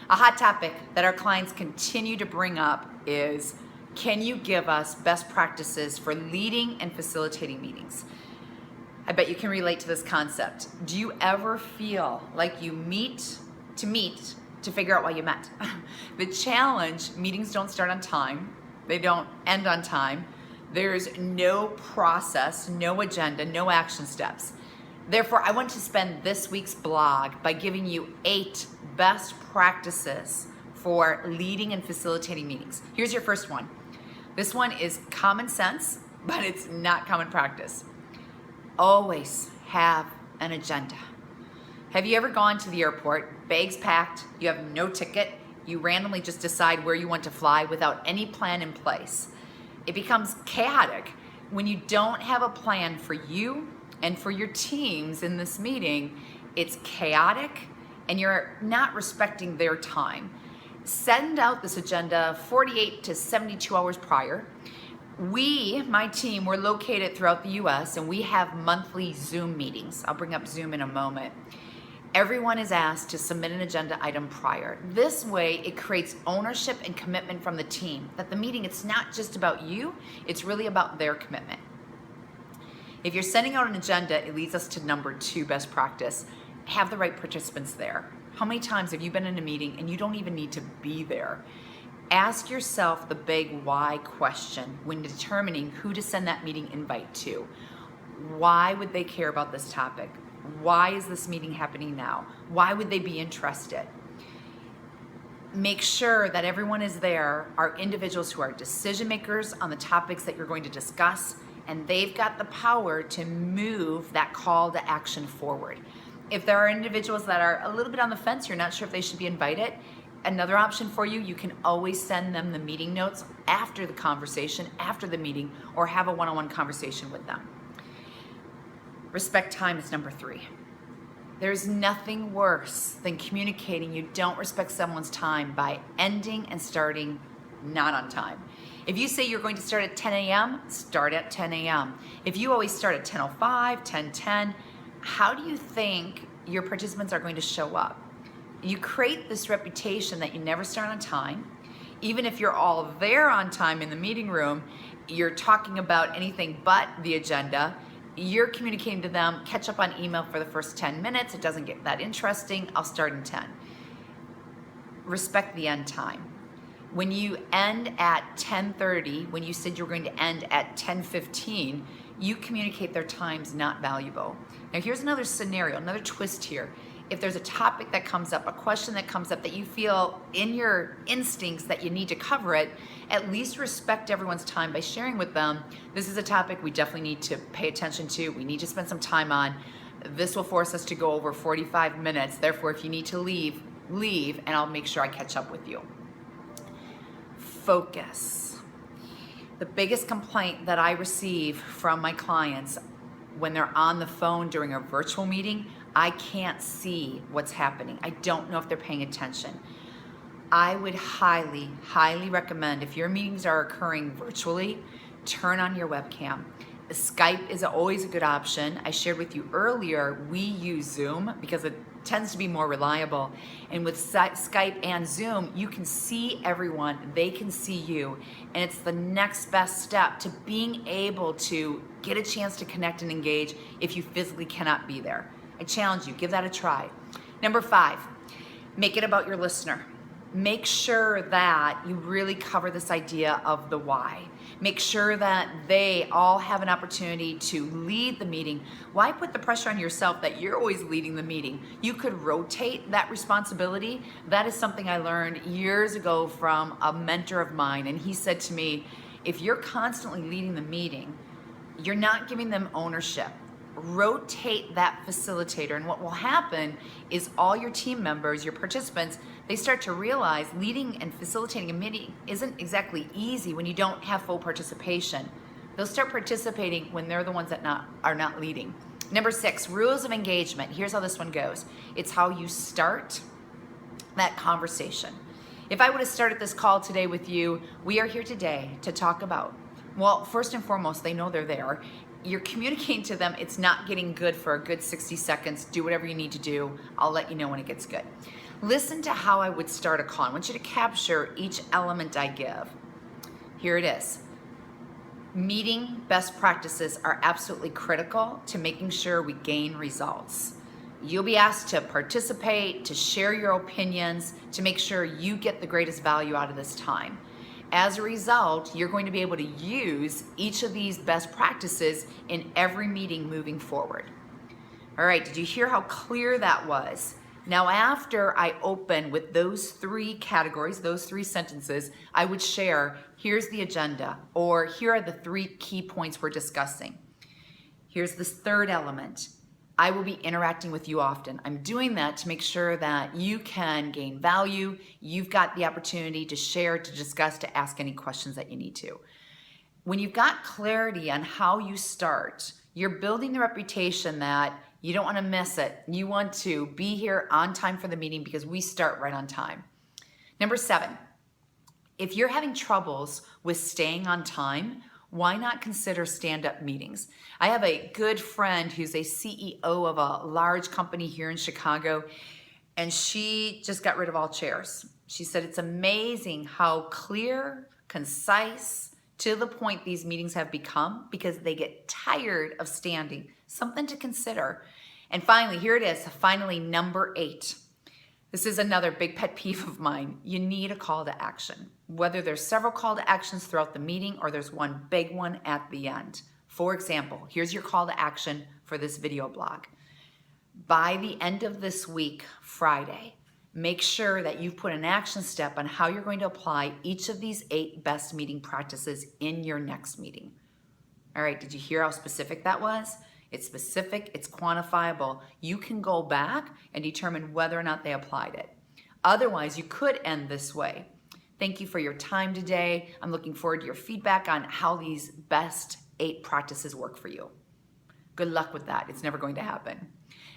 A hot topic that our clients continue to bring up is, can you give us best practices for leading and facilitating meetings? I bet you can relate to this concept. Do you ever feel like you meet to figure out why you met? The challenge, meetings don't start on time. They don't end on time. There's no process, no agenda, no action steps. Therefore, I want to spend this week's blog by giving you 8 best practices for leading and facilitating meetings. Here's your first one. This one is common sense, but it's not common practice. Always have an agenda. Have you ever gone to the airport, bags packed, you have no ticket, you randomly just decide where you want to fly without any plan in place? It becomes chaotic when you don't have a plan for you and for your teams in this meeting. It's chaotic and you're not respecting their time. Send out this agenda 48 to 72 hours prior. My team, we're located throughout the US and we have monthly Zoom meetings. I'll bring up Zoom in a moment. Everyone is asked to submit an agenda item prior. This way, it creates ownership and commitment from the team that the meeting, it's not just about you, it's really about their commitment. If you're sending out an agenda, it leads us to number 2 best practice. Have the right participants there. How many times have you been in a meeting and you don't even need to be there? Ask yourself the big why question when determining who to send that meeting invite to. Why would they care about this topic? Why is this meeting happening now? Why would they be interested? Make sure that everyone is there are individuals who are decision makers on the topics that you're going to discuss, and they've got the power to move that call to action forward. If there are individuals that are a little bit on the fence, you're not sure if they should be invited, another option for you, you can always send them the meeting notes after the conversation, after the meeting, or have a one-on-one conversation with them. Respect time is number 3. There's nothing worse than communicating you don't respect someone's time by ending and starting not on time. If you say you're going to start at 10 a.m., start at 10 a.m. If you always start at 10:05, 10:10, how do you think your participants are going to show up? You create this reputation that you never start on time. Even if you're all there on time in the meeting room, you're talking about anything but the agenda. You're communicating to them, catch up on email for the first 10 minutes. It doesn't get that interesting. I'll start in 10. Respect the end time. When you end at 10:30, when you said you were going to end at 10:15, you communicate their time's not valuable. Now here's another scenario, another twist here. If there's a topic that comes up, a question that comes up that you feel in your instincts that you need to cover it, at least respect everyone's time by sharing with them, this is a topic we definitely need to pay attention to, we need to spend some time on. This will force us to go over 45 minutes. Therefore, if you need to leave, and I'll make sure I catch up with you. Focus. The biggest complaint that I receive from my clients when they're on the phone during a virtual meeting, I can't see what's happening. I don't know if they're paying attention. I would highly, highly recommend, if your meetings are occurring virtually, turn on your webcam. Skype is always a good option. I shared with you earlier, we use Zoom because it tends to be more reliable. And with Skype and Zoom, you can see everyone, they can see you, and it's the next best step to being able to get a chance to connect and engage if you physically cannot be there. I challenge you, give that a try. Number 5, make it about your listener. Make sure that you really cover this idea of the why. Make sure that they all have an opportunity to lead the meeting. Why put the pressure on yourself that you're always leading the meeting? You could rotate that responsibility. That is something I learned years ago from a mentor of mine, and he said to me, if you're constantly leading the meeting, you're not giving them ownership. Rotate that facilitator, and what will happen is all your team members, your participants, they start to realize leading and facilitating a meeting isn't exactly easy when you don't have full participation. They'll start participating when they're the ones that are not leading. Number 6, rules of engagement. Here's how this one goes. It's how you start that conversation. If I would have started this call today with you, we are here today to talk about, well, first and foremost, they know they're there. You're communicating to them, it's not getting good for a good 60 seconds. Do whatever you need to do. I'll let you know when it gets good. Listen to how I would start a call. I want you to capture each element I give. Here it is. Meeting best practices are absolutely critical to making sure we gain results. You'll be asked to participate, to share your opinions, to make sure you get the greatest value out of this time. As a result, you're going to be able to use each of these best practices in every meeting moving forward. All right, did you hear how clear that was? Now, after I open with those three categories, those three sentences, I would share, here's the agenda, or here are the three key points we're discussing. Here's this third element. I will be interacting with you often. I'm doing that to make sure that you can gain value. You've got the opportunity to share, to discuss, to ask any questions that you need to. When you've got clarity on how you start, you're building the reputation that you don't want to miss it. You want to be here on time for the meeting because we start right on time. Number 7, if you're having troubles with staying on time, why not consider stand-up meetings? I have a good friend who's a CEO of a large company here in Chicago, and she just got rid of all chairs. She said it's amazing how clear, concise, to the point these meetings have become because they get tired of standing. Something to consider. And finally, here it is, finally, number 8. This is another big pet peeve of mine. You need a call to action. Whether there's several call to actions throughout the meeting or there's one big one at the end. For example, here's your call to action for this video blog. By the end of this week, Friday, make sure that you've put an action step on how you're going to apply each of these 8 best meeting practices in your next meeting. All right, did you hear how specific that was? It's specific, it's quantifiable. You can go back and determine whether or not they applied it. Otherwise, you could end this way. Thank you for your time today. I'm looking forward to your feedback on how these best 8 practices work for you. Good luck with that. It's never going to happen.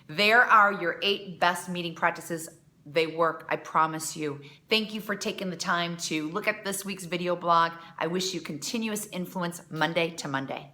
There are your 8 best meeting practices. They work, I promise you. Thank you for taking the time to look at this week's video blog. I wish you continuous influence Monday to Monday.